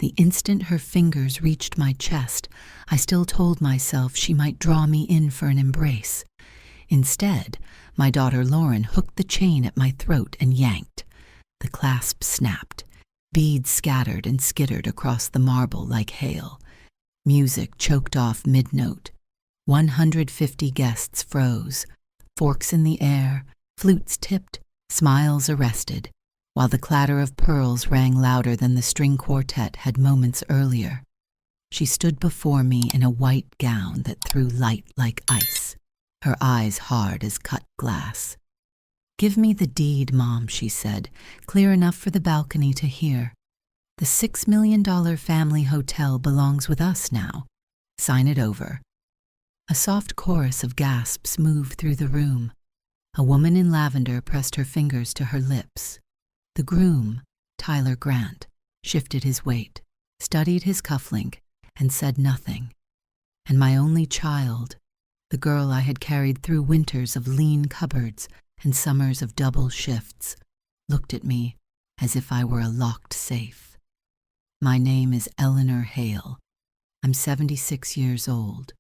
The instant her fingers reached my chest, I still told myself she might draw me in for an embrace. Instead, my daughter Lauren hooked the chain at my throat and yanked. The clasp snapped. Beads scattered and skittered across the marble like hail. Music choked off mid-note. 150 guests froze. Forks in the air, flutes tipped, smiles arrested, while the clatter of pearls rang louder than the string quartet had moments earlier. She stood before me in a white gown that threw light like ice, her eyes hard as cut glass. "Give me the deed, Mom," she said, clear enough for the balcony to hear. "The $6 million family hotel belongs with us now. Sign it over." A soft chorus of gasps moved through the room. A woman in lavender pressed her fingers to her lips. The groom, Tyler Grant, shifted his weight, studied his cufflink, and said nothing. And my only child, the girl I had carried through winters of lean cupboards and summers of double shifts, looked at me as if I were a locked safe. My name is Eleanor Hale. I'm 76 years old.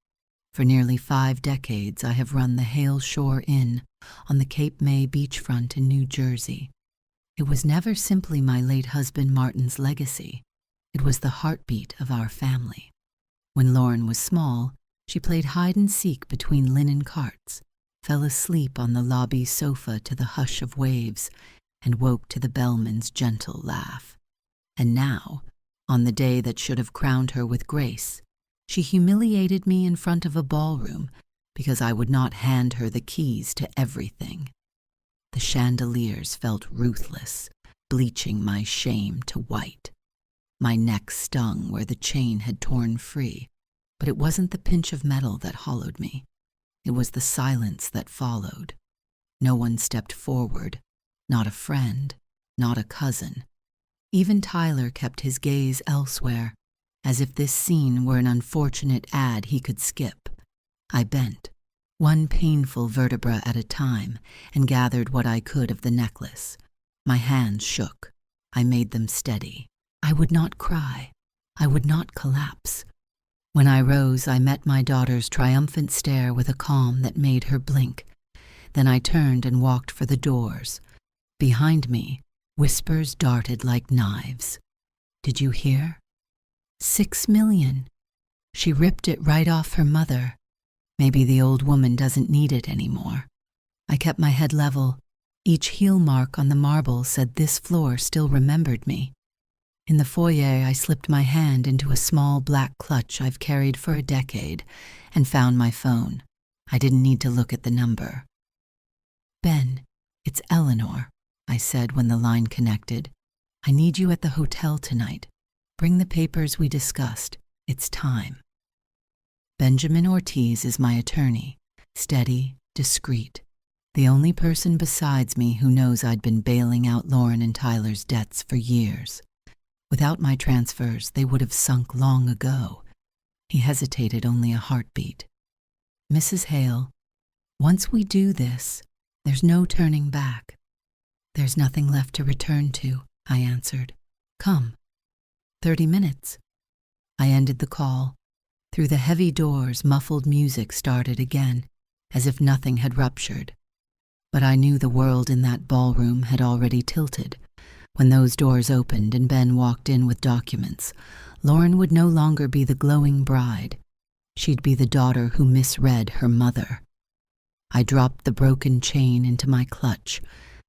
For nearly 5 decades, I have run the Hale Shore Inn on the Cape May beachfront in New Jersey. It was never simply my late husband Martin's legacy. It was the heartbeat of our family. When Lauren was small, she played hide-and-seek between linen carts, fell asleep on the lobby sofa to the hush of waves, and woke to the bellman's gentle laugh. And now, on the day that should have crowned her with grace, she humiliated me in front of a ballroom because I would not hand her the keys to everything. The chandeliers felt ruthless, bleaching my shame to white. My neck stung where the chain had torn free, but it wasn't the pinch of metal that hollowed me. It was the silence that followed. No one stepped forward, not a friend, not a cousin. Even Tyler kept his gaze elsewhere, as if this scene were an unfortunate ad he could skip. I bent, one painful vertebra at a time, and gathered what I could of the necklace. My hands shook. I made them steady. I would not cry. I would not collapse. When I rose, I met my daughter's triumphant stare with a calm that made her blink. Then I turned and walked for the doors. Behind me, whispers darted like knives. "Did you hear? 6 million. She ripped it right off her mother. Maybe the old woman doesn't need it anymore." I kept my head level. Each heel mark on the marble said this floor still remembered me. In the foyer, I slipped my hand into a small black clutch I've carried for a decade and found my phone. I didn't need to look at the number. "Ben, it's Eleanor," I said when the line connected. "I need you at the hotel tonight. Bring the papers we discussed. It's time." Benjamin Ortiz is my attorney, steady, discreet, the only person besides me who knows I'd been bailing out Lauren and Tyler's debts for years. Without my transfers, they would have sunk long ago. He hesitated only a heartbeat. "Mrs. Hale, once we do this, there's no turning back." "There's nothing left to return to," I answered. "Come." 30 minutes. I ended the call. Through the heavy doors, muffled music started again, as if nothing had ruptured. But I knew the world in that ballroom had already tilted. When those doors opened and Ben walked in with documents, Lauren would no longer be the glowing bride. She'd be the daughter who misread her mother. I dropped the broken chain into my clutch,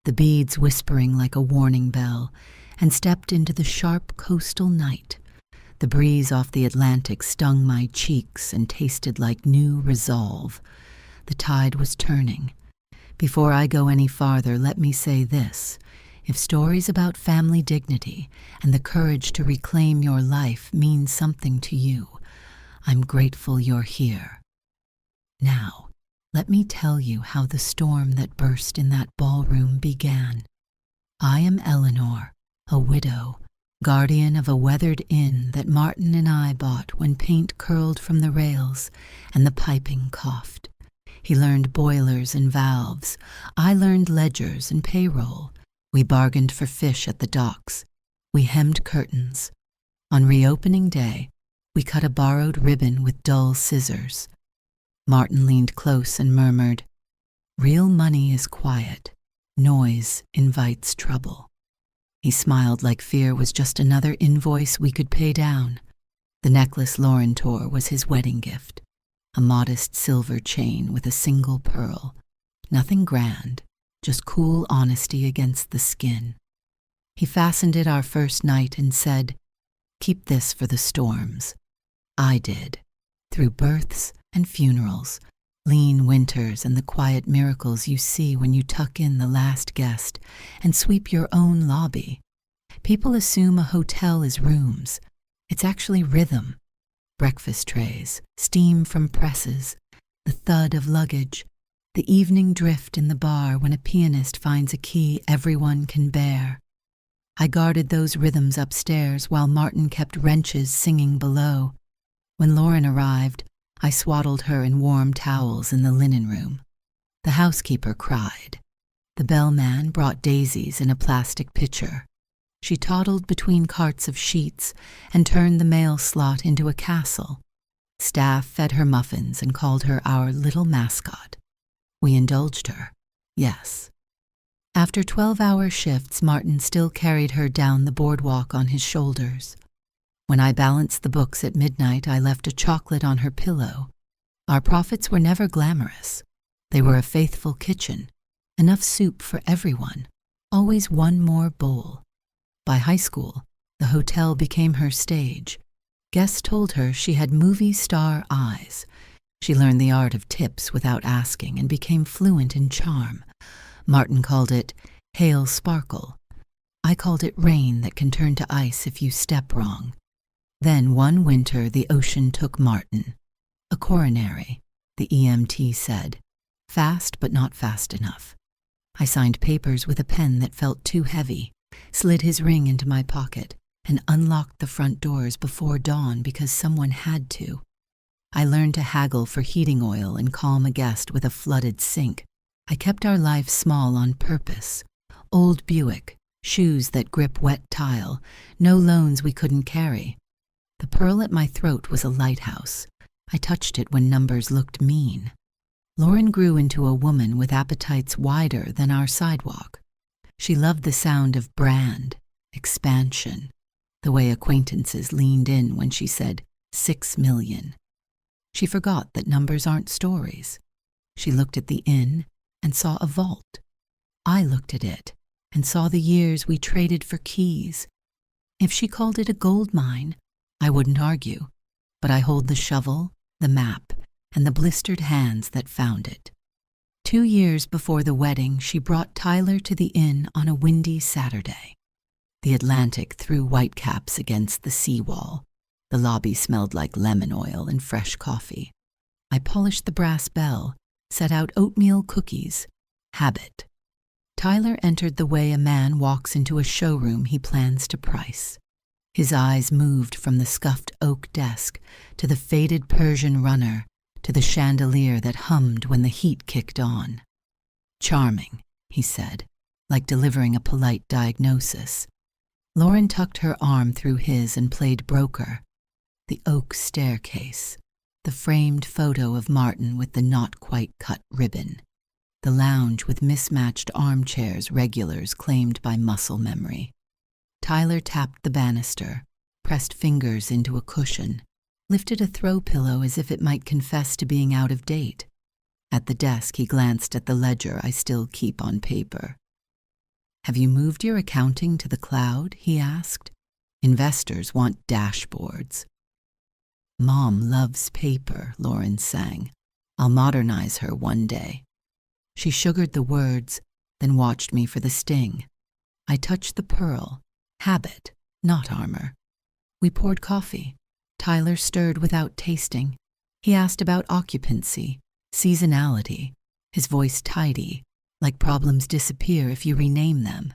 the beads whispering like a warning bell, and stepped into the sharp coastal night. The breeze off the Atlantic stung my cheeks and tasted like new resolve. The tide was turning. Before I go any farther, let me say this. If stories about family dignity and the courage to reclaim your life mean something to you, I'm grateful you're here. Now, let me tell you how the storm that burst in that ballroom began. I am Eleanor, a widow, guardian of a weathered inn that Martin and I bought when paint curled from the rails and the piping coughed. He learned boilers and valves. I learned ledgers and payroll. We bargained for fish at the docks. We hemmed curtains. On reopening day, we cut a borrowed ribbon with dull scissors. Martin leaned close and murmured, "Real money is quiet. Noise invites trouble." He smiled like fear was just another invoice we could pay down. The necklace Lauren tore was his wedding gift, a modest silver chain with a single pearl. Nothing grand, just cool honesty against the skin. He fastened it our first night and said, "Keep this for the storms." I did, through births and funerals, lean winters and the quiet miracles you see when you tuck in the last guest and sweep your own lobby. People assume a hotel is rooms. It's actually rhythm. Breakfast trays, steam from presses, the thud of luggage, the evening drift in the bar when a pianist finds a key everyone can bear. I guarded those rhythms upstairs while Martin kept wrenches singing below. When Lauren arrived, I swaddled her in warm towels in the linen room. The housekeeper cried. The bellman brought daisies in a plastic pitcher. She toddled between carts of sheets and turned the mail slot into a castle. Staff fed her muffins and called her our little mascot. We indulged her, yes. After 12-hour shifts, Martin still carried her down the boardwalk on his shoulders. When I balanced the books at midnight, I left a chocolate on her pillow. Our profits were never glamorous. They were a faithful kitchen, enough soup for everyone, always one more bowl. By high school, the hotel became her stage. Guests told her she had movie star eyes. She learned the art of tips without asking and became fluent in charm. Martin called it Hale Sparkle. I called it rain that can turn to ice if you step wrong. Then one winter the ocean took Martin. A coronary, the EMT said. Fast but not fast enough. I signed papers with a pen that felt too heavy, slid his ring into my pocket, and unlocked the front doors before dawn because someone had to. I learned to haggle for heating oil and calm a guest with a flooded sink. I kept our life small on purpose. Old Buick, shoes that grip wet tile, no loans we couldn't carry. The pearl at my throat was a lighthouse. I touched it when numbers looked mean. Lauren grew into a woman with appetites wider than our sidewalk. She loved the sound of brand, expansion, the way acquaintances leaned in when she said 6 million. She forgot that numbers aren't stories. She looked at the inn and saw a vault. I looked at it and saw the years we traded for keys. If she called it a gold mine, I wouldn't argue, but I hold the shovel, the map, and the blistered hands that found it. 2 years before the wedding, she brought Tyler to the inn on a windy Saturday. The Atlantic threw whitecaps against the seawall. The lobby smelled like lemon oil and fresh coffee. I polished the brass bell, set out oatmeal cookies. Habit. Tyler entered the way a man walks into a showroom he plans to price. His eyes moved from the scuffed oak desk to the faded Persian runner to the chandelier that hummed when the heat kicked on. "Charming," he said, like delivering a polite diagnosis. Lauren tucked her arm through his and played broker. The oak staircase, the framed photo of Martin with the not-quite-cut ribbon, the lounge with mismatched armchairs regulars claimed by muscle memory. Tyler tapped the banister, pressed fingers into a cushion, lifted a throw pillow as if it might confess to being out of date. At the desk, he glanced at the ledger I still keep on paper. "Have you moved your accounting to the cloud?" he asked. "Investors want dashboards." "Mom loves paper," Lauren sang. "I'll modernize her one day." She sugared the words, then watched me for the sting. I touched the pearl. Habit, not armor. We poured coffee. Tyler stirred without tasting. He asked about occupancy, seasonality, his voice tidy, like problems disappear if you rename them.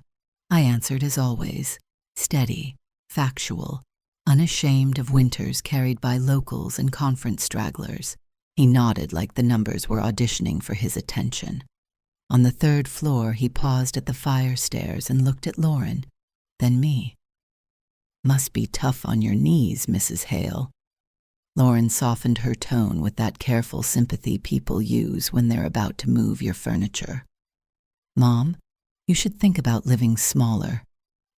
I answered as always, steady, factual, unashamed of winters carried by locals and conference stragglers. He nodded like the numbers were auditioning for his attention. On the 3rd floor, he paused at the fire stairs and looked at Lauren, then me. Must be tough on your knees, Mrs. Hale. Lauren softened her tone with that careful sympathy people use when they're about to move your furniture. Mom, you should think about living smaller.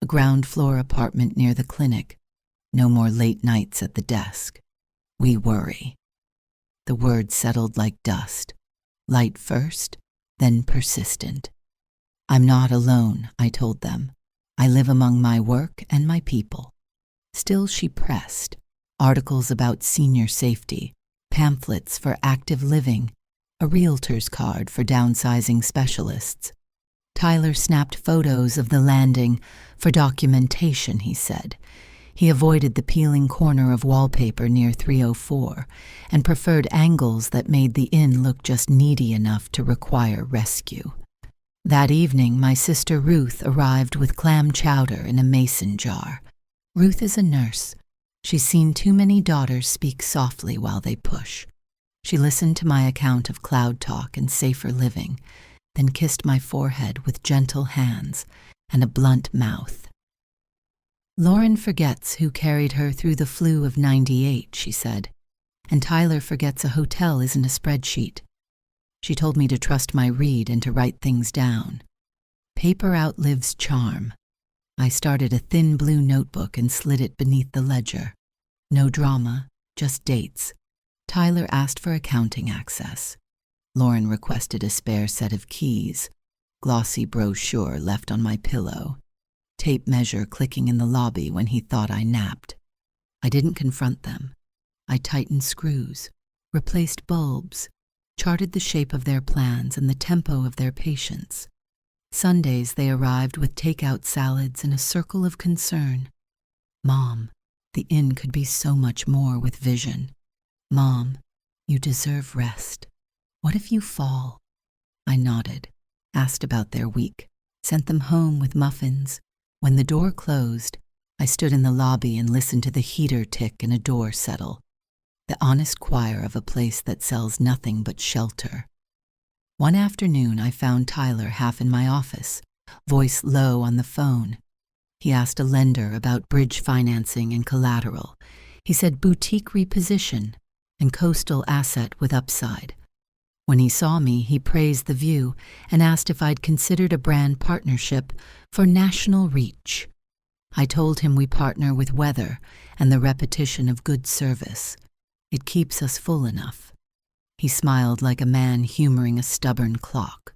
A ground-floor apartment near the clinic. No more late nights at the desk. We worry. The words settled like dust. Light first, then persistent. I'm not alone, I told them. I live among my work and my people. Still she pressed. Articles about senior safety, pamphlets for active living, a realtor's card for downsizing specialists. Tyler snapped photos of the landing for documentation, he said. He avoided the peeling corner of wallpaper near 304 and preferred angles that made the inn look just needy enough to require rescue. That evening, my sister Ruth arrived with clam chowder in a mason jar. Ruth is a nurse. She's seen too many daughters speak softly while they push. She listened to my account of cloud talk and safer living, then kissed my forehead with gentle hands and a blunt mouth. Lauren forgets who carried her through the flu of '98, she said, and Tyler forgets a hotel isn't a spreadsheet. She told me to trust my read and to write things down. Paper outlives charm. I started a thin blue notebook and slid it beneath the ledger. No drama, just dates. Tyler asked for accounting access. Lauren requested a spare set of keys. Glossy brochure left on my pillow. Tape measure clicking in the lobby when he thought I napped. I didn't confront them. I tightened screws, replaced bulbs, charted the shape of their plans and the tempo of their patients. Sundays they arrived with takeout salads and a circle of concern. Mom, the inn could be so much more with vision. Mom, you deserve rest. What if you fall? I nodded, asked about their week, sent them home with muffins. When the door closed, I stood in the lobby and listened to the heater tick and a door settle. The honest choir of a place that sells nothing but shelter. One afternoon, I found Tyler half in my office, voice low on the phone. He asked a lender about bridge financing and collateral. He said boutique reposition and coastal asset with upside. When he saw me, he praised the view and asked if I'd considered a brand partnership for national reach. I told him we partner with weather and the repetition of good service. It keeps us full enough. He smiled like a man humoring a stubborn clock.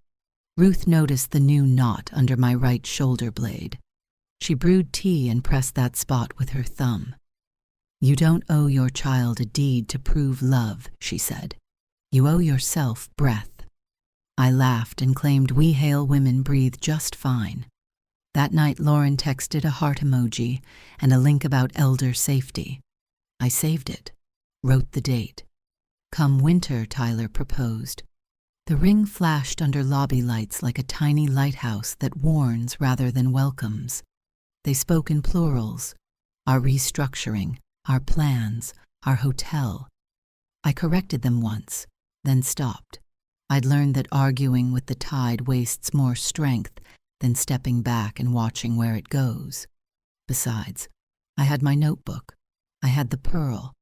Ruth noticed the new knot under my right shoulder blade. She brewed tea and pressed that spot with her thumb. You don't owe your child a deed to prove love, she said. You owe yourself breath. I laughed and claimed we Hale women breathe just fine. That night Lauren texted a heart emoji and a link about elder safety. I saved it, wrote the date. Come winter, Tyler proposed. The ring flashed under lobby lights like a tiny lighthouse that warns rather than welcomes. They spoke in plurals. Our restructuring, our plans, our hotel. I corrected them once, then stopped. I'd learned that arguing with the tide wastes more strength than stepping back and watching where it goes. Besides, I had my notebook. I had the pearl.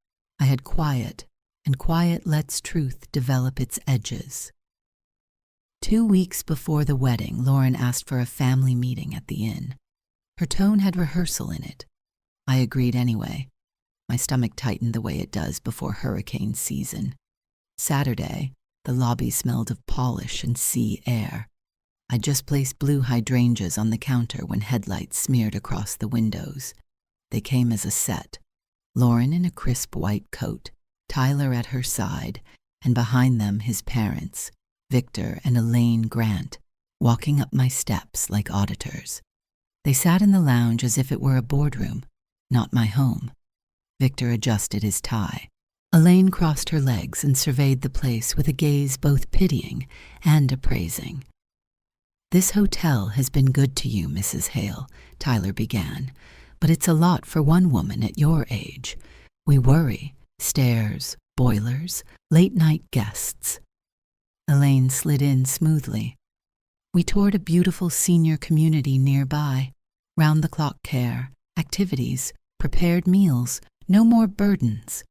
I had quiet, and quiet lets truth develop its edges. 2 weeks before the wedding, Lauren asked for a family meeting at the inn. Her tone had rehearsal in it. I agreed anyway. My stomach tightened the way it does before hurricane season. Saturday, the lobby smelled of polish and sea air. I just placed blue hydrangeas on the counter when headlights smeared across the windows. They came as a set. Lauren in a crisp white coat, Tyler at her side, and behind them his parents, Victor and Elaine Grant, walking up my steps like auditors. They sat in the lounge as if it were a boardroom, not my home. Victor adjusted his tie. Elaine crossed her legs and surveyed the place with a gaze both pitying and appraising. This hotel has been good to you, Mrs. Hale, Tyler began, but it's a lot for one woman at your age. We worry. Stairs, boilers, late-night guests. Elaine slid in smoothly. We toured a beautiful senior community nearby, round-the-clock care, activities, prepared meals, no more burdens.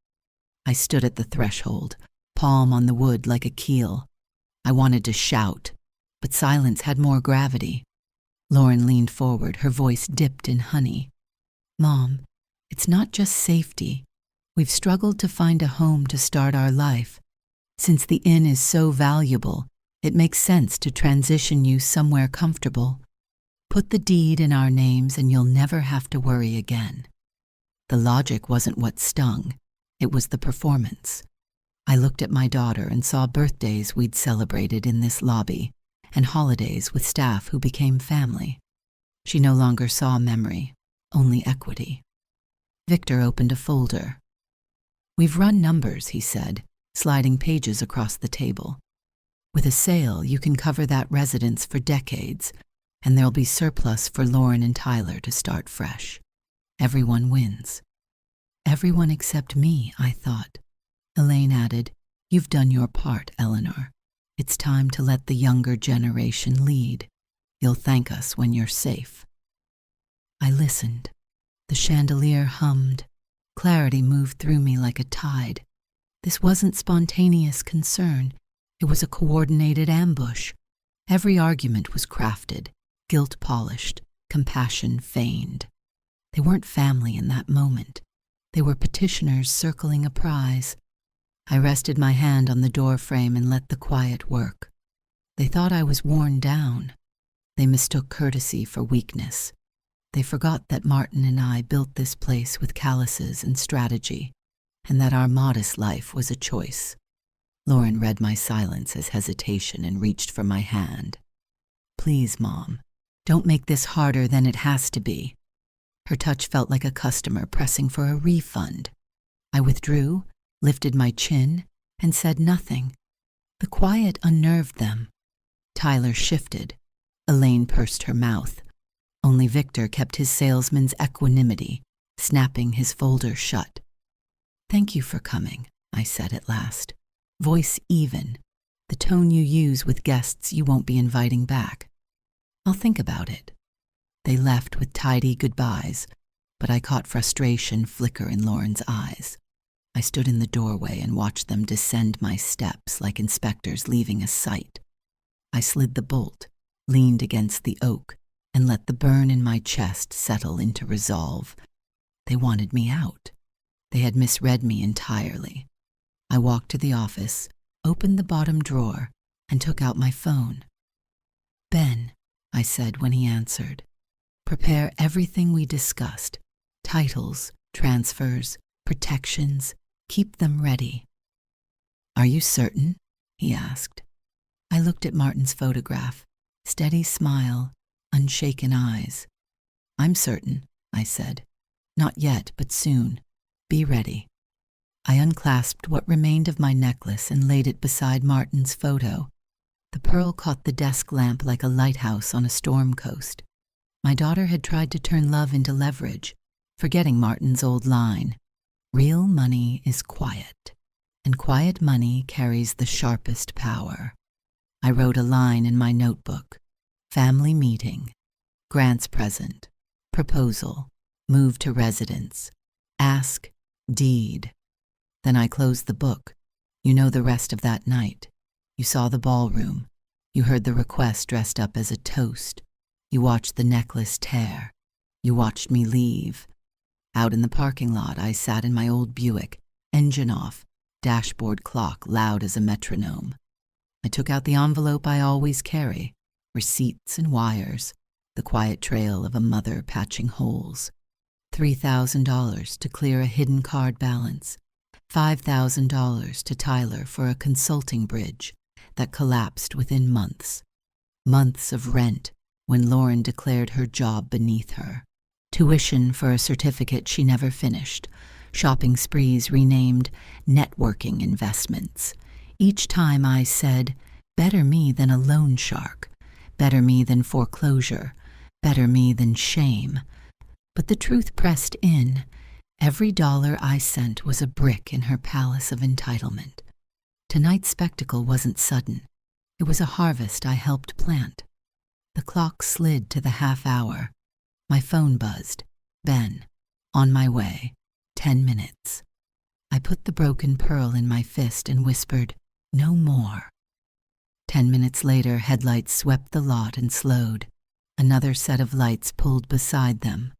I stood at the threshold, palm on the wood like a keel. I wanted to shout, but silence had more gravity. Lauren leaned forward, her voice dipped in honey. "Mom, it's not just safety. We've struggled to find a home to start our life. Since the inn is so valuable, it makes sense to transition you somewhere comfortable. Put the deed in our names and you'll never have to worry again." The logic wasn't what stung, it was the performance. I looked at my daughter and saw birthdays we'd celebrated in this lobby, and holidays with staff who became family. She no longer saw memory, only equity. Victor opened a folder. "We've run numbers," he said, sliding pages across the table. "With a sale, you can cover that residence for decades, and there'll be surplus for Lauren and Tyler to start fresh. Everyone wins." "Everyone except me," I thought. Elaine added, "You've done your part, Eleanor. It's time to let the younger generation lead. You'll thank us when you're safe." I listened. The chandelier hummed. Clarity moved through me like a tide. This wasn't spontaneous concern. It was a coordinated ambush. Every argument was crafted, guilt polished, compassion feigned. They weren't family in that moment. They were petitioners circling a prize. I rested my hand on the door frame and let the quiet work. They thought I was worn down. They mistook courtesy for weakness. They forgot that Martin and I built this place with calluses and strategy, and that our modest life was a choice. Lauren read my silence as hesitation and reached for my hand. "Please, Mom, don't make this harder than it has to be." Her touch felt like a customer pressing for a refund. I withdrew, lifted my chin, and said nothing. The quiet unnerved them. Tyler shifted. Elaine pursed her mouth. Only Victor kept his salesman's equanimity, snapping his folder shut. "Thank you for coming," I said at last. Voice even, the tone you use with guests you won't be inviting back. "I'll think about it." They left with tidy goodbyes, but I caught frustration flicker in Lauren's eyes. I stood in the doorway and watched them descend my steps like inspectors leaving a site. I slid the bolt, leaned against the oak, and let the burn in my chest settle into resolve. They wanted me out. They had misread me entirely. I walked to the office, opened the bottom drawer, and took out my phone. "Ben," I said when he answered, "prepare everything we discussed. Titles, transfers, protections. Keep them ready." "Are you certain?" he asked. I looked at Martin's photograph. Steady smile, unshaken eyes. "I'm certain," I said. "Not yet, but soon. Be ready." I unclasped what remained of my necklace and laid it beside Martin's photo. The pearl caught the desk lamp like a lighthouse on a storm coast. My daughter had tried to turn love into leverage, forgetting Martin's old line, "Real money is quiet, and quiet money carries the sharpest power." I wrote a line in my notebook. Family meeting, grants present, proposal, move to residence, ask, deed. Then I closed the book. You know the rest of that night. You saw the ballroom. You heard the request dressed up as a toast. You watched the necklace tear. You watched me leave. Out in the parking lot, I sat in my old Buick, engine off, dashboard clock loud as a metronome. I took out the envelope I always carry, receipts and wires, the quiet trail of a mother patching holes. $3,000 to clear a hidden card balance. $5,000 to Tyler for a consulting bridge that collapsed within months. Months of rent when Lauren declared her job beneath her. Tuition for a certificate she never finished. Shopping sprees renamed networking investments. Each time I said, better me than a loan shark, better me than foreclosure, better me than shame. But the truth pressed in. Every dollar I sent was a brick in her palace of entitlement. Tonight's spectacle wasn't sudden. It was a harvest I helped plant. The clock slid to the half hour. My phone buzzed. Ben. On my way. 10 minutes. I put the broken pearl in my fist and whispered, "No more." 10 minutes later, headlights swept the lot and slowed. Another set of lights pulled beside them.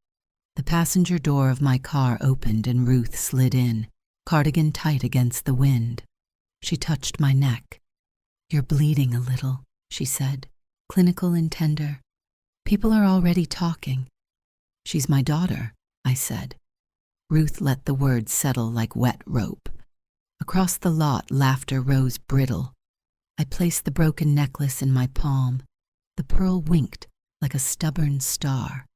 The passenger door of my car opened and Ruth slid in, cardigan tight against the wind. She touched my neck. "You're bleeding a little," she said, clinical and tender. "People are already talking." "She's my daughter," I said. Ruth let the words settle like wet rope. Across the lot, laughter rose brittle. I placed the broken necklace in my palm. The pearl winked like a stubborn star.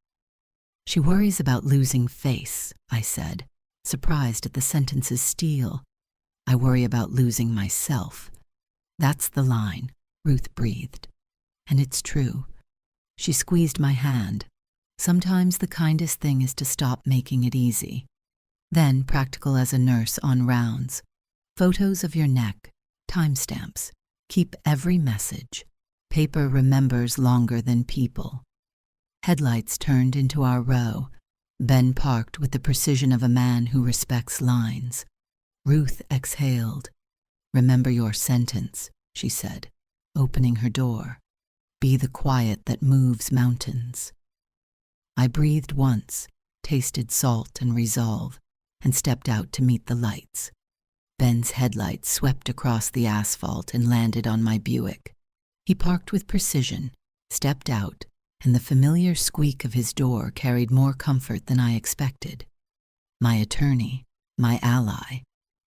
"She worries about losing face," I said, surprised at the sentence's steel. "I worry about losing myself." "That's the line," Ruth breathed. "And it's true." She squeezed my hand. "Sometimes the kindest thing is to stop making it easy." Then, practical as a nurse on rounds. "Photos of your neck, timestamps. Keep every message. Paper remembers longer than people." Headlights turned into our row. Ben parked with the precision of a man who respects lines. Ruth exhaled. "Remember your sentence," she said, opening her door. "Be the quiet that moves mountains." I breathed once, tasted salt and resolve, and stepped out to meet the lights. Ben's headlights swept across the asphalt and landed on my Buick. He parked with precision, stepped out, and the familiar squeak of his door carried more comfort than I expected. My attorney, my ally,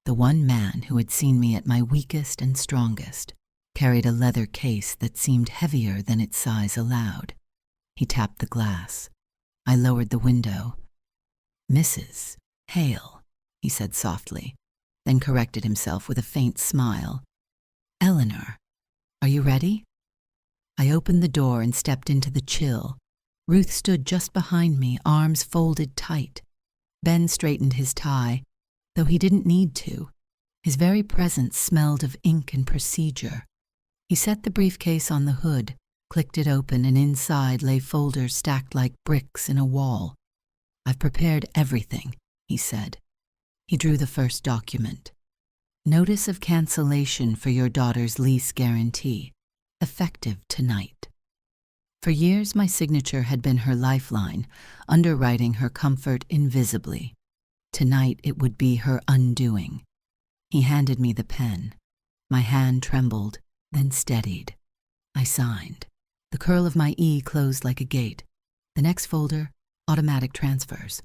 the one man who had seen me at my weakest and strongest, carried a leather case that seemed heavier than its size allowed. He tapped the glass. I lowered the window. "Mrs. Hale," he said softly, then corrected himself with a faint smile. "Eleanor, are you ready?" I opened the door and stepped into the chill. Ruth stood just behind me, arms folded tight. Ben straightened his tie, though he didn't need to. His very presence smelled of ink and procedure. He set the briefcase on the hood, clicked it open, and inside lay folders stacked like bricks in a wall. "I've prepared everything," he said. He drew the first document. "Notice of cancellation for your daughter's lease guarantee, effective tonight." For years my signature had been her lifeline, underwriting her comfort invisibly. Tonight it would be her undoing. He handed me the pen. My hand trembled, then steadied. I signed. The curl of my E closed like a gate. The next folder, automatic transfers.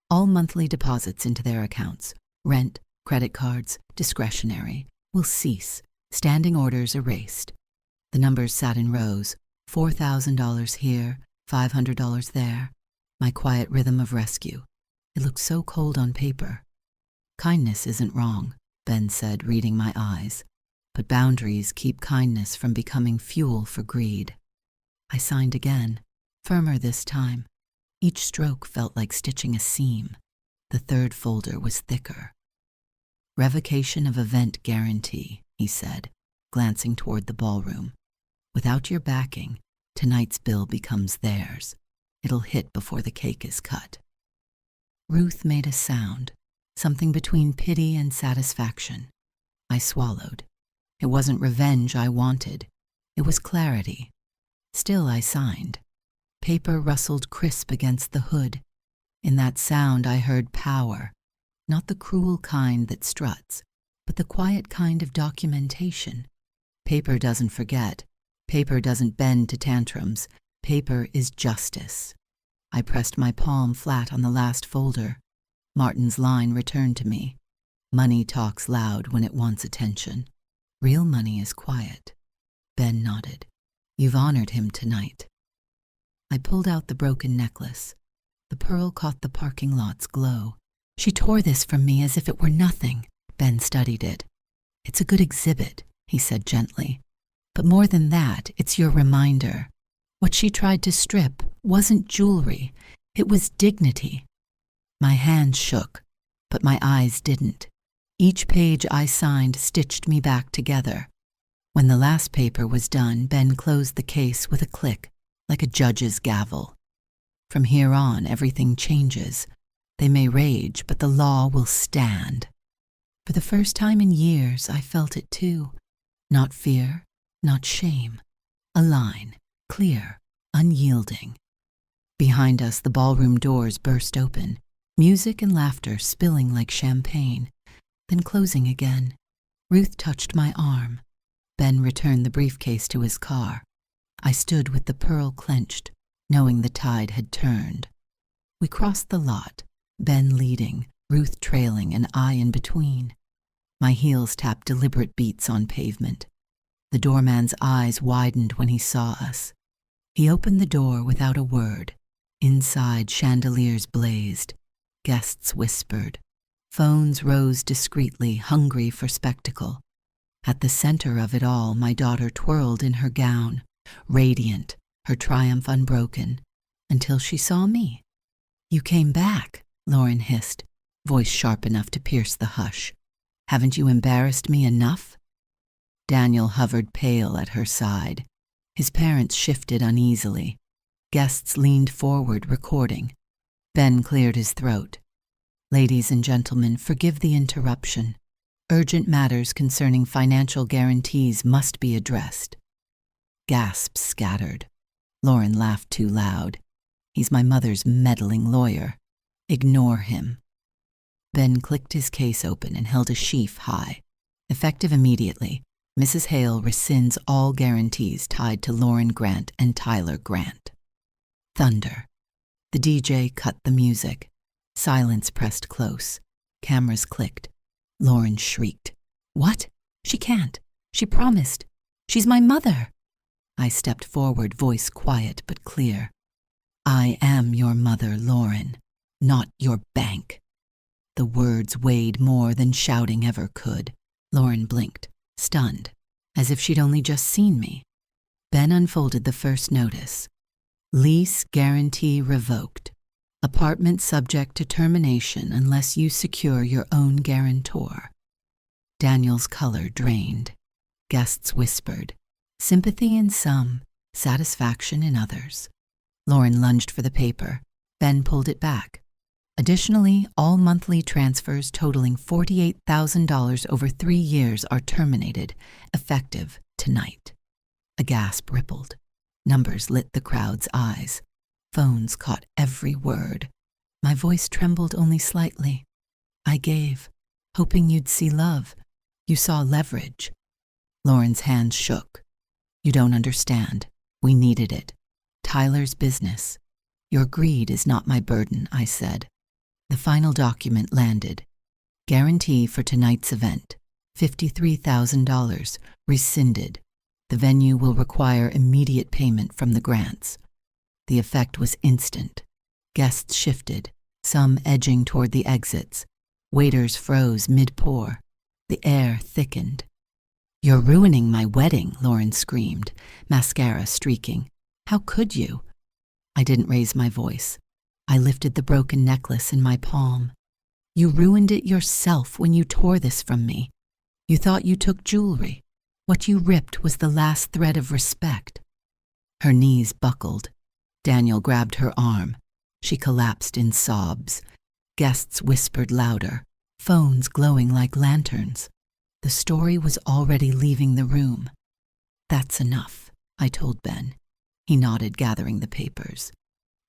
All monthly deposits into their accounts. Rent, credit cards, discretionary, will cease. Standing orders erased. The numbers sat in rows. $4,000 here, $500 there. My quiet rhythm of rescue. It looked so cold on paper. "Kindness isn't wrong," Ben said, reading my eyes. "But boundaries keep kindness from becoming fuel for greed." I signed again, firmer this time. Each stroke felt like stitching a seam. The third folder was thicker. "Revocation of event guarantee," he said, glancing toward the ballroom. "Without your backing, tonight's bill becomes theirs. It'll hit before the cake is cut." Ruth made a sound, something between pity and satisfaction. I swallowed. It wasn't revenge I wanted. It was clarity. Still I signed. Paper rustled crisp against the hood. In that sound I heard power, not the cruel kind that struts, but the quiet kind of documentation. Paper doesn't forget. Paper doesn't bend to tantrums. Paper is justice. I pressed my palm flat on the last folder. Martin's line returned to me. "Money talks loud when it wants attention. Real money is quiet." Ben nodded. "You've honored him tonight." I pulled out the broken necklace. The pearl caught the parking lot's glow. "She tore this from me as if it were nothing." Ben studied it. "It's a good exhibit," he said gently. "But more than that, it's your reminder. What she tried to strip wasn't jewelry. It was dignity." My hands shook, but my eyes didn't. Each page I signed stitched me back together. When the last paper was done, Ben closed the case with a click, like a judge's gavel. "From here on, everything changes. They may rage, but the law will stand. For the first time in years, I felt it too. Not fear, not shame. A line, clear, unyielding. Behind us, the ballroom doors burst open, music and laughter spilling like champagne, then closing again. Ruth touched my arm. Ben returned the briefcase to his car. I stood with the pearl clenched, knowing the tide had turned. We crossed the lot, Ben leading, Ruth trailing, and I in between. My heels tapped deliberate beats on pavement. The doorman's eyes widened when he saw us. He opened the door without a word. Inside, chandeliers blazed. Guests whispered. Phones rose discreetly, hungry for spectacle. At the center of it all, my daughter twirled in her gown, radiant, her triumph unbroken, until she saw me. "You came back," Lauren hissed, voice sharp enough to pierce the hush. "Haven't you embarrassed me enough?" Daniel hovered pale at her side. His parents shifted uneasily. Guests leaned forward, recording. Ben cleared his throat. "Ladies and gentlemen, forgive the interruption. Urgent matters concerning financial guarantees must be addressed." Gasps scattered. Lauren laughed too loud. "He's my mother's meddling lawyer. Ignore him." Ben clicked his case open and held a sheaf high. Effective immediately, Mrs. Hale rescinds all guarantees tied to Lauren Grant and Tyler Grant. Thunder. The DJ cut the music. Silence pressed close. Cameras clicked. Lauren shrieked. "What? She can't. She promised. She's my mother." I stepped forward, voice quiet but clear. "I am your mother, Lauren, not your bank." The words weighed more than shouting ever could. Lauren blinked, stunned, as if she'd only just seen me. Ben unfolded the first notice. "Lease guarantee revoked. Apartment subject to termination unless you secure your own guarantor." Daniel's color drained. Guests whispered. Sympathy in some, satisfaction in others. Lauren lunged for the paper. Ben pulled it back. Additionally, all monthly transfers totaling $48,000 over 3 years are terminated, effective tonight. A gasp rippled. Numbers lit the crowd's eyes. Phones caught every word. My voice trembled only slightly. "I gave, hoping you'd see love. You saw leverage." Lauren's hands shook. "You don't understand. We needed it. Tyler's business. Your greed is not my burden," I said. The final document landed. Guarantee for tonight's event. $53,000. Rescinded. The venue will require immediate payment from the Grants. The effect was instant. Guests shifted, some edging toward the exits. Waiters froze mid-pour. The air thickened. "You're ruining my wedding," Lauren screamed, mascara streaking. "How could you?" I didn't raise my voice. I lifted the broken necklace in my palm. "You ruined it yourself when you tore this from me. You thought you took jewelry. What you ripped was the last thread of respect." Her knees buckled. Daniel grabbed her arm. She collapsed in sobs. Guests whispered louder, phones glowing like lanterns. The story was already leaving the room. "That's enough," I told Ben. He nodded, gathering the papers.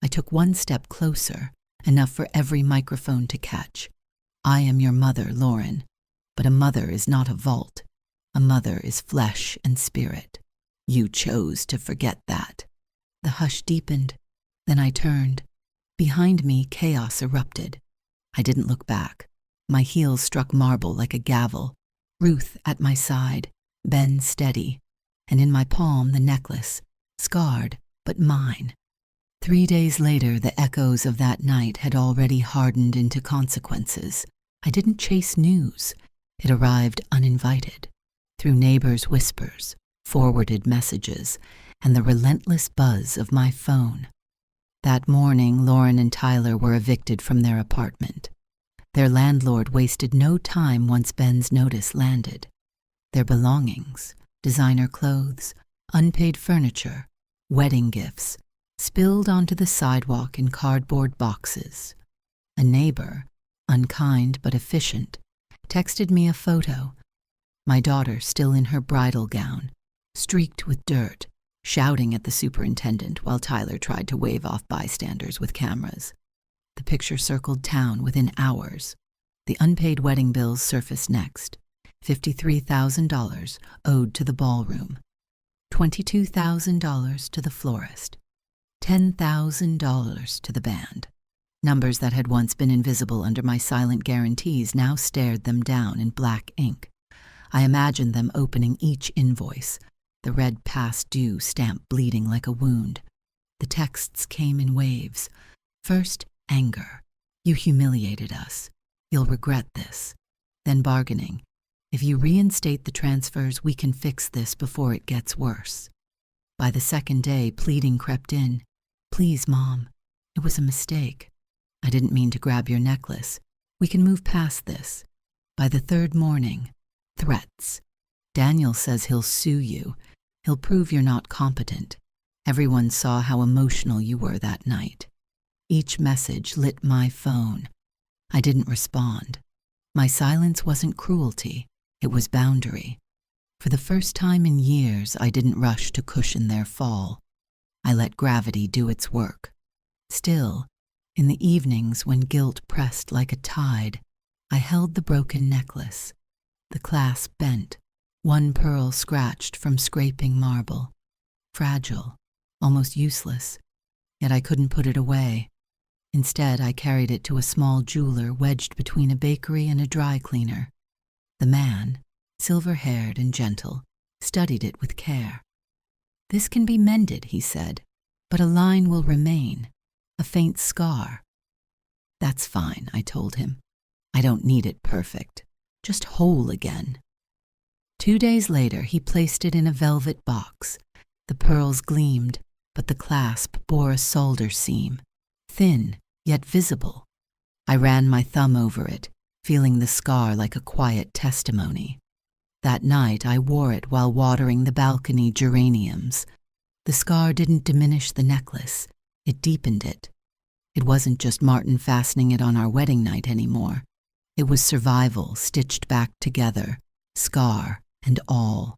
I took one step closer, enough for every microphone to catch. "I am your mother, Lauren. But a mother is not a vault. A mother is flesh and spirit. You chose to forget that." The hush deepened. Then I turned. Behind me, chaos erupted. I didn't look back. My heels struck marble like a gavel. Ruth at my side, Ben steady, and in my palm the necklace, scarred, but mine. 3 days later, the echoes of that night had already hardened into consequences. I didn't chase news. It arrived uninvited, through neighbors' whispers, forwarded messages, and the relentless buzz of my phone. That morning, Lauren and Tyler were evicted from their apartment. Their landlord wasted no time once Ben's notice landed. Their belongings, designer clothes, unpaid furniture, wedding gifts, spilled onto the sidewalk in cardboard boxes. A neighbor, unkind but efficient, texted me a photo. My daughter still in her bridal gown, streaked with dirt, shouting at the superintendent while Tyler tried to wave off bystanders with cameras. The picture circled town within hours. The unpaid wedding bills surfaced next. $53,000 owed to the ballroom, $22,000 to the florist, $10,000 to the band. Numbers that had once been invisible under my silent guarantees now stared them down in black ink. I imagined them opening each invoice, the red past due stamp bleeding like a wound. The texts came in waves. First, anger. You humiliated us. You'll regret this. Then bargaining. If you reinstate the transfers, we can fix this before it gets worse. By the second day, pleading crept in. Please, Mom. It was a mistake. I didn't mean to grab your necklace. We can move past this. By the third morning, threats. Daniel says he'll sue you. He'll prove you're not competent. Everyone saw how emotional you were that night. Each message lit my phone. I didn't respond. My silence wasn't cruelty. It was boundary. For the first time in years, I didn't rush to cushion their fall. I let gravity do its work. Still, in the evenings when guilt pressed like a tide, I held the broken necklace. The clasp bent, one pearl scratched from scraping marble. Fragile, almost useless, yet I couldn't put it away. Instead, I carried it to a small jeweler wedged between a bakery and a dry cleaner. The man, silver-haired and gentle, studied it with care. This can be mended, he said, but a line will remain, a faint scar. That's fine, I told him. I don't need it perfect, just whole again. 2 days later, he placed it in a velvet box. The pearls gleamed, but the clasp bore a solder seam, thin yet visible. I ran my thumb over it, feeling the scar like a quiet testimony. That night, I wore it while watering the balcony geraniums. The scar didn't diminish the necklace. It deepened it. It wasn't just Martin fastening it on our wedding night anymore. It was survival stitched back together, scar and all.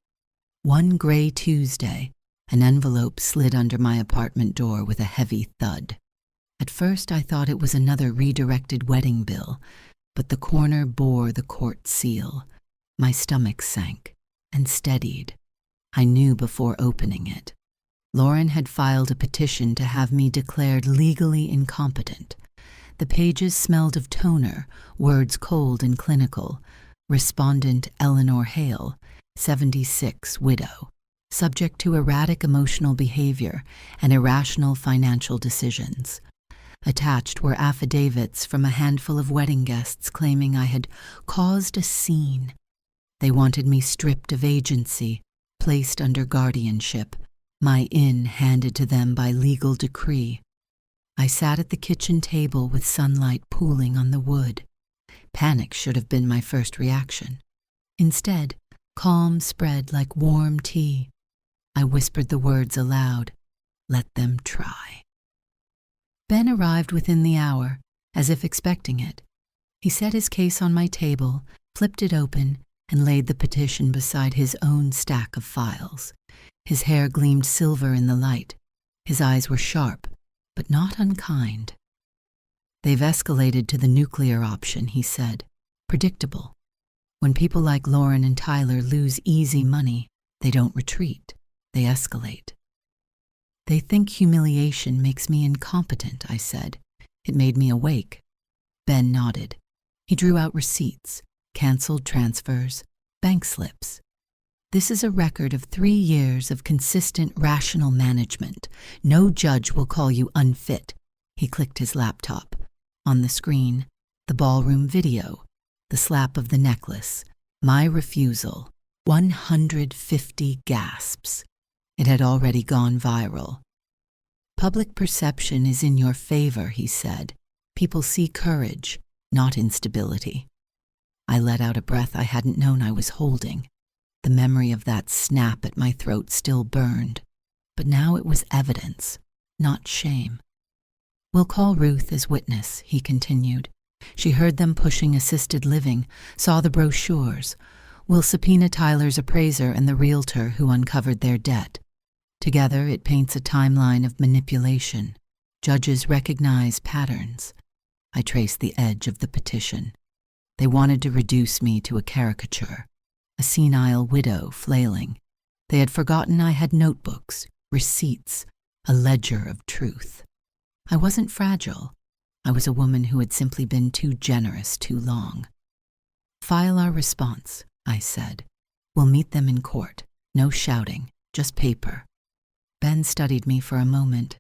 One gray Tuesday, an envelope slid under my apartment door with a heavy thud. At first, I thought it was another redirected wedding bill, but the corner bore the court seal. My stomach sank and steadied. I knew before opening it. Lauren had filed a petition to have me declared legally incompetent. The pages smelled of toner, words cold and clinical. Respondent Eleanor Hale, 76, widow, subject to erratic emotional behavior and irrational financial decisions. Attached were affidavits from a handful of wedding guests claiming I had caused a scene. They wanted me stripped of agency, placed under guardianship, my inn handed to them by legal decree. I sat at the kitchen table with sunlight pooling on the wood. Panic should have been my first reaction. Instead, calm spread like warm tea. I whispered the words aloud. Let them try. Ben arrived within the hour, as if expecting it. He set his case on my table, flipped it open, and laid the petition beside his own stack of files. His hair gleamed silver in the light. His eyes were sharp, but not unkind. They've escalated to the nuclear option, he said. Predictable. When people like Lauren and Tyler lose easy money, they don't retreat. They escalate. They think humiliation makes me incompetent, I said. It made me awake. Ben nodded. He drew out receipts, canceled transfers, bank slips. This is a record of 3 years of consistent rational management. No judge will call you unfit. He clicked his laptop. On the screen, the ballroom video, the slap of the necklace, my refusal, 150 gasps. It had already gone viral. Public perception is in your favor, he said. People see courage, not instability. I let out a breath I hadn't known I was holding. The memory of that snap at my throat still burned, but now it was evidence, not shame. "We'll call Ruth as witness," he continued. "She heard them pushing assisted living, saw the brochures. We'll subpoena Tyler's appraiser and the realtor who uncovered their debt. Together, it paints a timeline of manipulation. Judges recognize patterns." I traced the edge of the petition. They wanted to reduce me to a caricature, a senile widow flailing. They had forgotten I had notebooks, receipts, a ledger of truth. I wasn't fragile. I was a woman who had simply been too generous too long. "File our response," I said. "We'll meet them in court. No shouting, just paper." Ben studied me for a moment.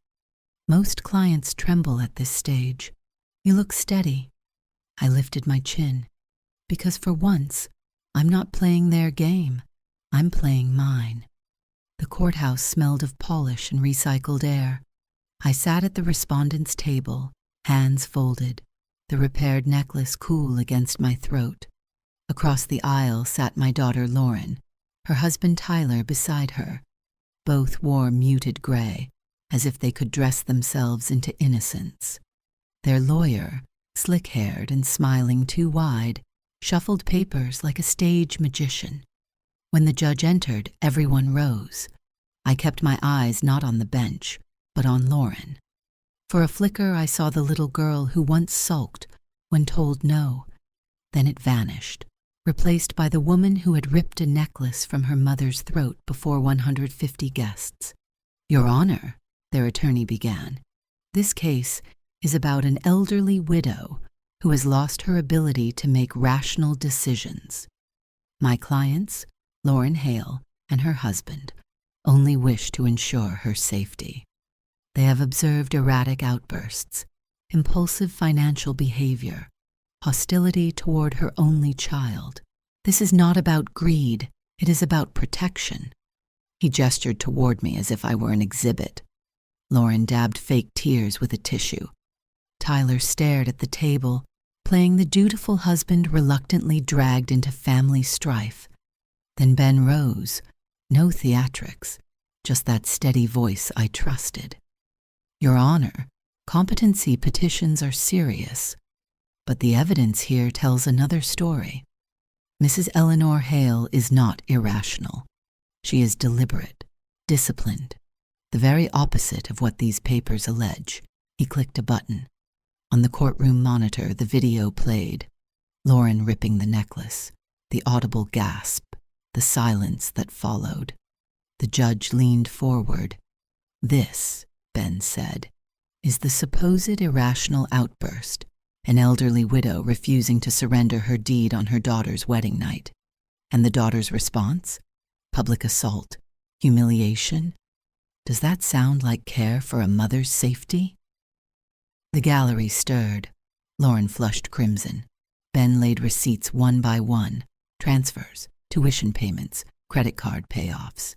"Most clients tremble at this stage. You look steady." I lifted my chin. "Because for once, I'm not playing their game. I'm playing mine." The courthouse smelled of polish and recycled air. I sat at the respondent's table, hands folded, the repaired necklace cool against my throat. Across the aisle sat my daughter Lauren, her husband Tyler beside her. Both wore muted gray, as if they could dress themselves into innocence. Their lawyer, slick-haired and smiling too wide, shuffled papers like a stage magician. When the judge entered, everyone rose. I kept my eyes not on the bench, but on Lauren. For a flicker, I saw the little girl who once sulked when told no. Then it vanished, replaced by the woman who had ripped a necklace from her mother's throat before 150 guests. "Your Honor," their attorney began, "this case is about an elderly widow who has lost her ability to make rational decisions. My clients, Eleanor Hale and her husband, only wish to ensure her safety. They have observed erratic outbursts, impulsive financial behavior, hostility toward her only child. This is not about greed, it is about protection." He gestured toward me as if I were an exhibit. Lauren dabbed fake tears with a tissue. Tyler stared at the table, playing the dutiful husband reluctantly dragged into family strife. Then Ben rose. No theatrics, just that steady voice I trusted. "Your Honor, competency petitions are serious, but the evidence here tells another story. Mrs. Eleanor Hale is not irrational. She is deliberate, disciplined, the very opposite of what these papers allege." He clicked a button. On the courtroom monitor, the video played. Lauren ripping the necklace, the audible gasp, the silence that followed. The judge leaned forward. "This," Ben said, "is the supposed irrational outburst, an elderly widow refusing to surrender her deed on her daughter's wedding night. And the daughter's response? Public assault, humiliation. Does that sound like care for a mother's safety?" The gallery stirred. Lauren flushed crimson. Ben laid receipts one by one, transfers, tuition payments, credit card payoffs.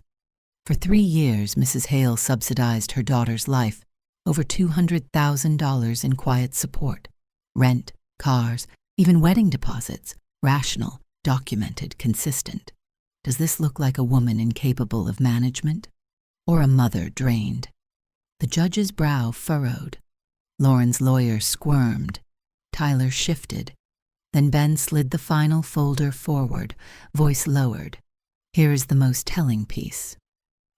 For 3 years, Mrs. Hale subsidized her daughter's life, over $200,000 in quiet support. Rent, cars, even wedding deposits, rational, documented, consistent. Does this look like a woman incapable of management? Or a mother drained? The judge's brow furrowed. Lauren's lawyer squirmed. Tyler shifted. Then Ben slid the final folder forward, voice lowered. "Here is the most telling piece."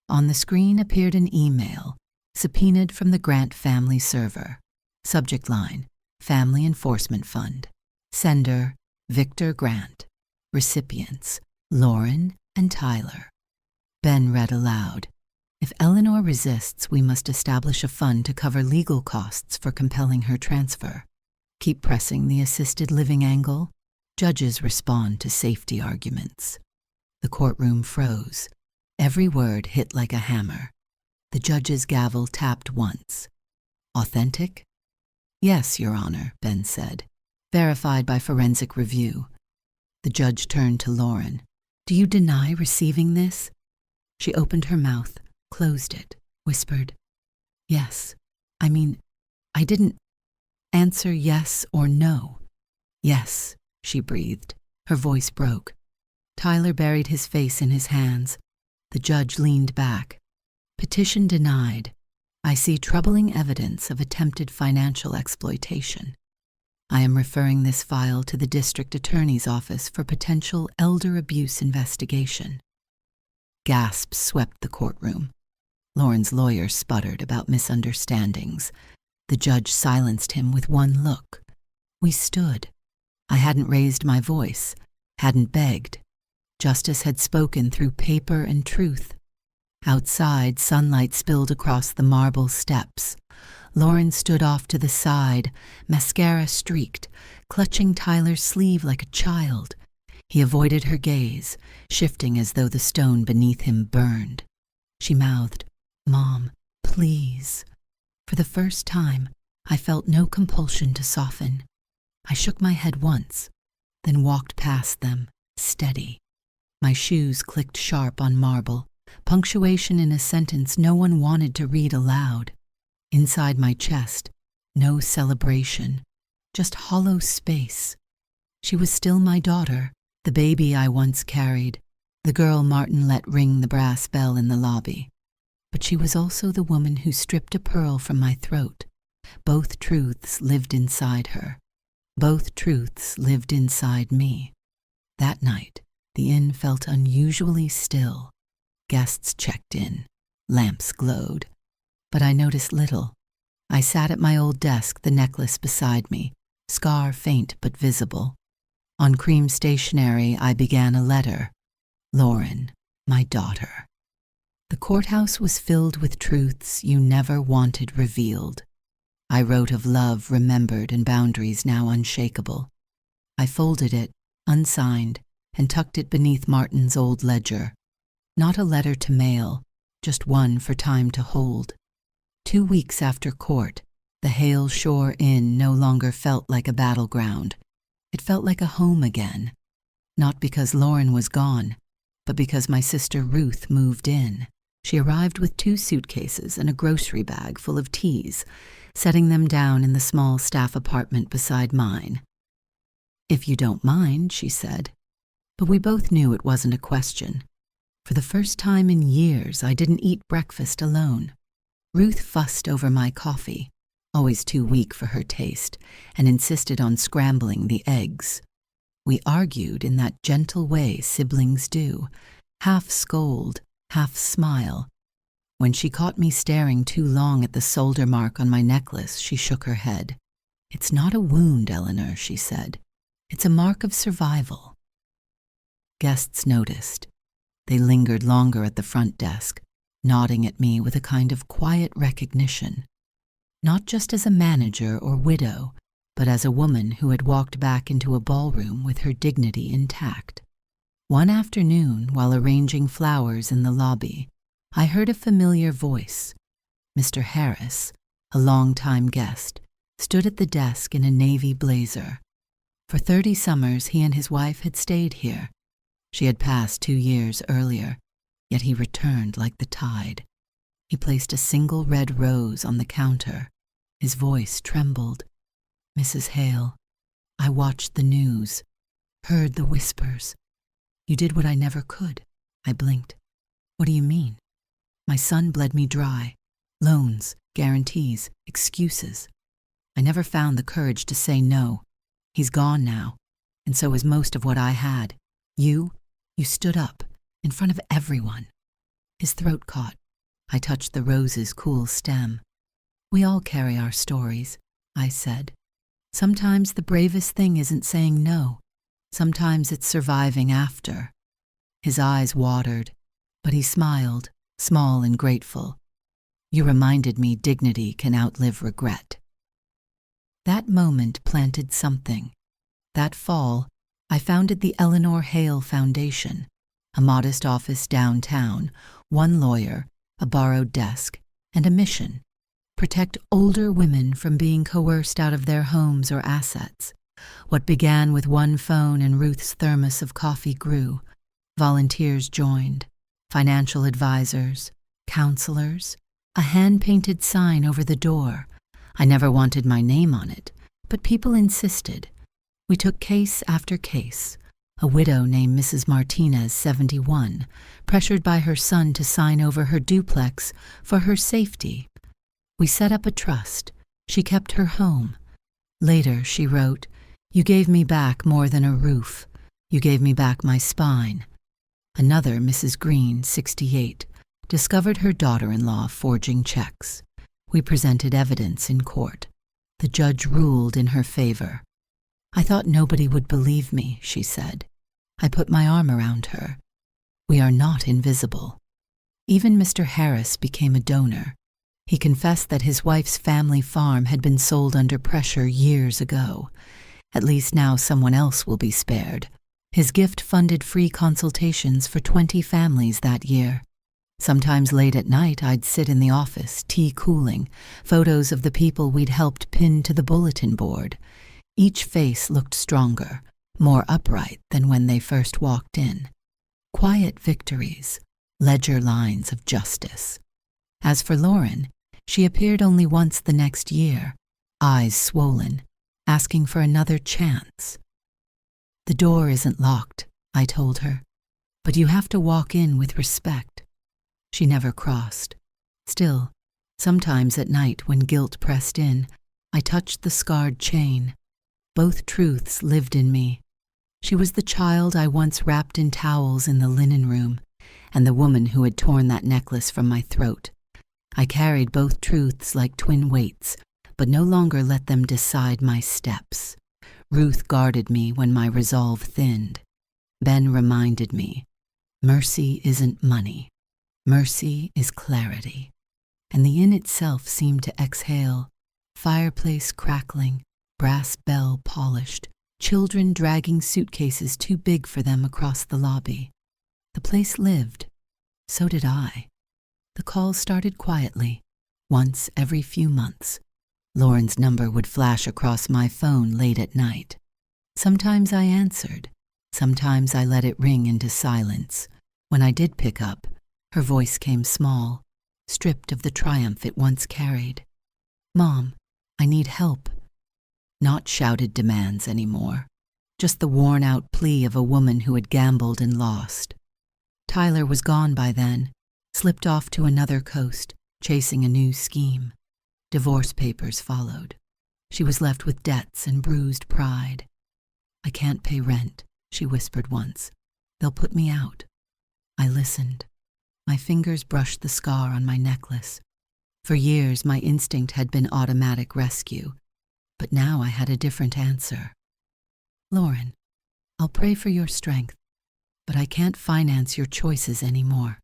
On the screen appeared an email, subpoenaed from the Grant family server. Subject line, Family Enforcement Fund. Sender, Victor Grant. Recipients, Lauren and Tyler. Ben read aloud. "If Eleanor resists, we must establish a fund to cover legal costs for compelling her transfer. Keep pressing the assisted living angle. Judges respond to safety arguments." The courtroom froze. Every word hit like a hammer. The judge's gavel tapped once. "Authentic?" "Yes, Your Honor," Ben said. "Verified by forensic review." The judge turned to Lauren. "Do you deny receiving this?" She opened her mouth, closed it, whispered, "Yes. I didn't answer yes or no." "Yes," she breathed. Her voice broke. Tyler buried his face in his hands. The judge leaned back. "Petition denied. I see troubling evidence of attempted financial exploitation. I am referring this file to the district attorney's office for potential elder abuse investigation." Gasps swept the courtroom. Lauren's lawyer sputtered about misunderstandings. The judge silenced him with one look. We stood. I hadn't raised my voice, hadn't begged. Justice had spoken through paper and truth. Outside, sunlight spilled across the marble steps. Lauren stood off to the side, mascara streaked, clutching Tyler's sleeve like a child. He avoided her gaze, shifting as though the stone beneath him burned. She mouthed, "Mom, please." For the first time, I felt no compulsion to soften. I shook my head once, then walked past them, steady. My shoes clicked sharp on marble, punctuation in a sentence no one wanted to read aloud. Inside my chest, no celebration, just hollow space. She was still my daughter, the baby I once carried, the girl Martin let ring the brass bell in the lobby. But she was also the woman who stripped a pearl from my throat. Both truths lived inside her. Both truths lived inside me. That night, the inn felt unusually still. Guests checked in. Lamps glowed. But I noticed little. I sat at my old desk, the necklace beside me, scar faint but visible. On cream stationery, I began a letter. Lauren, my daughter. The courthouse was filled with truths you never wanted revealed. I wrote of love remembered and boundaries now unshakable. I folded it, unsigned, and tucked it beneath Martin's old ledger. Not a letter to mail, just one for time to hold. 2 weeks after court, the Hale Shore Inn no longer felt like a battleground. It felt like a home again. Not because Lauren was gone, but because my sister Ruth moved in. She arrived with 2 suitcases and a grocery bag full of teas, setting them down in the small staff apartment beside mine. "If you don't mind," she said. But we both knew it wasn't a question. For the first time in years, I didn't eat breakfast alone. Ruth fussed over my coffee, always too weak for her taste, and insisted on scrambling the eggs. We argued in that gentle way siblings do, half scold, half smile. When she caught me staring too long at the solder mark on my necklace, she shook her head. "It's not a wound, Eleanor," she said. "It's a mark of survival." Guests noticed. They lingered longer at the front desk, nodding at me with a kind of quiet recognition. Not just as a manager or widow, but as a woman who had walked back into a ballroom with her dignity intact. One afternoon, while arranging flowers in the lobby, I heard a familiar voice. Mr. Harris, a long-time guest, stood at the desk in a navy blazer. For 30 summers, he and his wife had stayed here. She had passed 2 years earlier, yet he returned like the tide. He placed a single red rose on the counter. His voice trembled. "Mrs. Hale, I watched the news, heard the whispers. You did what I never could." I blinked. "What do you mean?" "My son bled me dry. Loans, guarantees, excuses. I never found the courage to say no. He's gone now, and so is most of what I had. You stood up, in front of everyone." His throat caught. I touched the rose's cool stem. "We all carry our stories," I said. "Sometimes the bravest thing isn't saying no. Sometimes it's surviving after." His eyes watered, but he smiled, small and grateful. "You reminded me dignity can outlive regret." That moment planted something. That fall, I founded the Eleanor Hale Foundation, a modest office downtown, 1 lawyer, a borrowed desk, and a mission: protect older women from being coerced out of their homes or assets. What began with 1 phone and Ruth's thermos of coffee grew. Volunteers joined, financial advisors, counselors, a hand-painted sign over the door. I never wanted my name on it, but people insisted. We took case after case. A widow named Mrs. Martinez, 71, pressured by her son to sign over her duplex for her safety. We set up a trust. She kept her home. Later, she wrote, "You gave me back more than a roof. You gave me back my spine." Another Mrs. Green, 68, discovered her daughter-in-law forging checks. We presented evidence in court. The judge ruled in her favor. "I thought nobody would believe me," she said. I put my arm around her. "We are not invisible." Even Mr. Harris became a donor. He confessed that his wife's family farm had been sold under pressure years ago. At least now someone else will be spared. His gift funded free consultations for 20 families that year. Sometimes late at night, I'd sit in the office, tea cooling, photos of the people we'd helped pin to the bulletin board. Each face looked stronger, more upright than when they first walked in. Quiet victories, ledger lines of justice. As for Lauren, she appeared only once the next year, eyes swollen, asking for another chance. "The door isn't locked," I told her, "but you have to walk in with respect." She never crossed. Still, sometimes at night when guilt pressed in, I touched the scarred chain. Both truths lived in me. She was the child I once wrapped in towels in the linen room, and the woman who had torn that necklace from my throat. I carried both truths like twin weights, but no longer let them decide my steps. Ruth guarded me when my resolve thinned. Ben reminded me, mercy isn't money. Mercy is clarity. And the inn itself seemed to exhale, fireplace crackling, brass bell polished, children dragging suitcases too big for them across the lobby. The place lived. So did I. The calls started quietly, once every few months. Lauren's number would flash across my phone late at night. Sometimes I answered. Sometimes I let it ring into silence. When I did pick up, her voice came small, stripped of the triumph it once carried. "Mom, I need help." Not shouted demands anymore, just the worn-out plea of a woman who had gambled and lost. Tyler was gone by then, slipped off to another coast, chasing a new scheme. Divorce papers followed. She was left with debts and bruised pride. "I can't pay rent," she whispered once. "They'll put me out." I listened. My fingers brushed the scar on my necklace. For years, my instinct had been automatic rescue, but now I had a different answer. "Lauren, I'll pray for your strength, but I can't finance your choices anymore."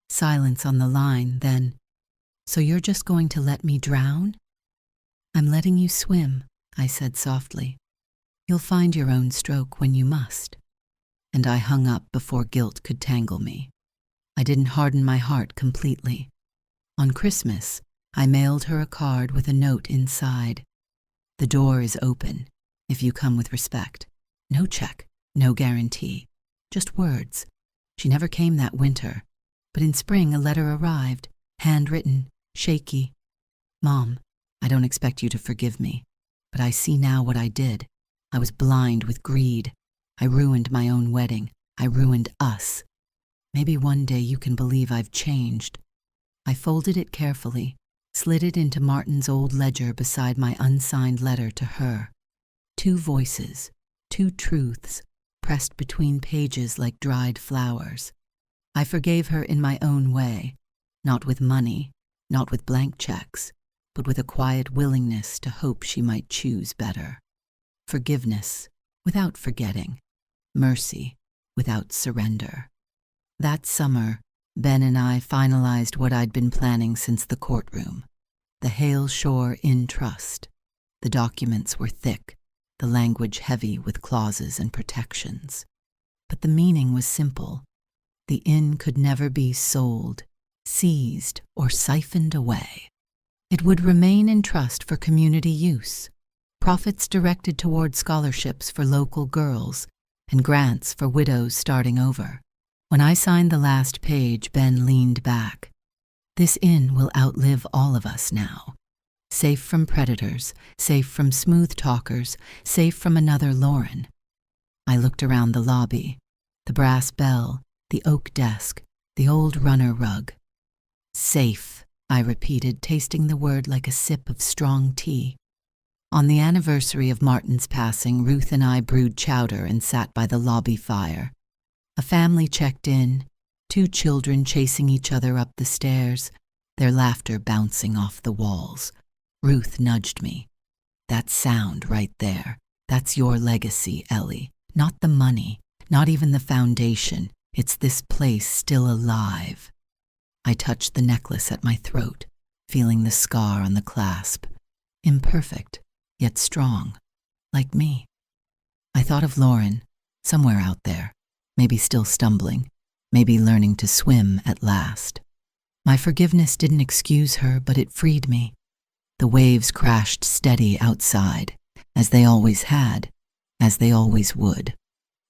Silence on the line, then, "So you're just going to let me drown?" "I'm letting you swim," I said softly. "You'll find your own stroke when you must." And I hung up before guilt could tangle me. I didn't harden my heart completely. On Christmas, I mailed her a card with a note inside. "The door is open, if you come with respect. No check, no guarantee, just words." She never came that winter, but in spring a letter arrived, handwritten, shaky. "Mom, I don't expect you to forgive me, but I see now what I did. I was blind with greed. I ruined my own wedding. I ruined us. Maybe one day you can believe I've changed." I folded it carefully, slid it into Martin's old ledger beside my unsigned letter to her. 2 voices, 2 truths, pressed between pages like dried flowers. I forgave her in my own way, not with money, not with blank checks, but with a quiet willingness to hope she might choose better. Forgiveness without forgetting. Mercy without surrender. That summer, Ben and I finalized what I'd been planning since the courtroom. The Hale Shore Inn Trust. The documents were thick, the language heavy with clauses and protections. But the meaning was simple. The inn could never be sold, seized, or siphoned away. It would remain in trust for community use, profits directed toward scholarships for local girls, and grants for widows starting over. When I signed the last page, Ben leaned back. "This inn will outlive all of us now. Safe from predators, safe from smooth talkers, safe from another Lauren." I looked around the lobby, the brass bell, the oak desk, the old runner rug. Safe, I repeated, tasting the word like a sip of strong tea. On the anniversary of Martin's passing, Ruth and I brewed chowder and sat by the lobby fire. A family checked in, 2 children chasing each other up the stairs, their laughter bouncing off the walls. Ruth nudged me. That sound right there, that's your legacy, Ellie. Not the money, not even the foundation. It's this place still alive. I touched the necklace at my throat, feeling the scar on the clasp. Imperfect, yet strong, like me. I thought of Lauren, somewhere out there, maybe still stumbling, maybe learning to swim at last. My forgiveness didn't excuse her, but it freed me. The waves crashed steady outside, as they always had, as they always would.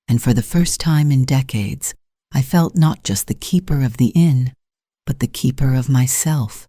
And for the first time in decades, I felt not just the keeper of the inn, but the keeper of myself.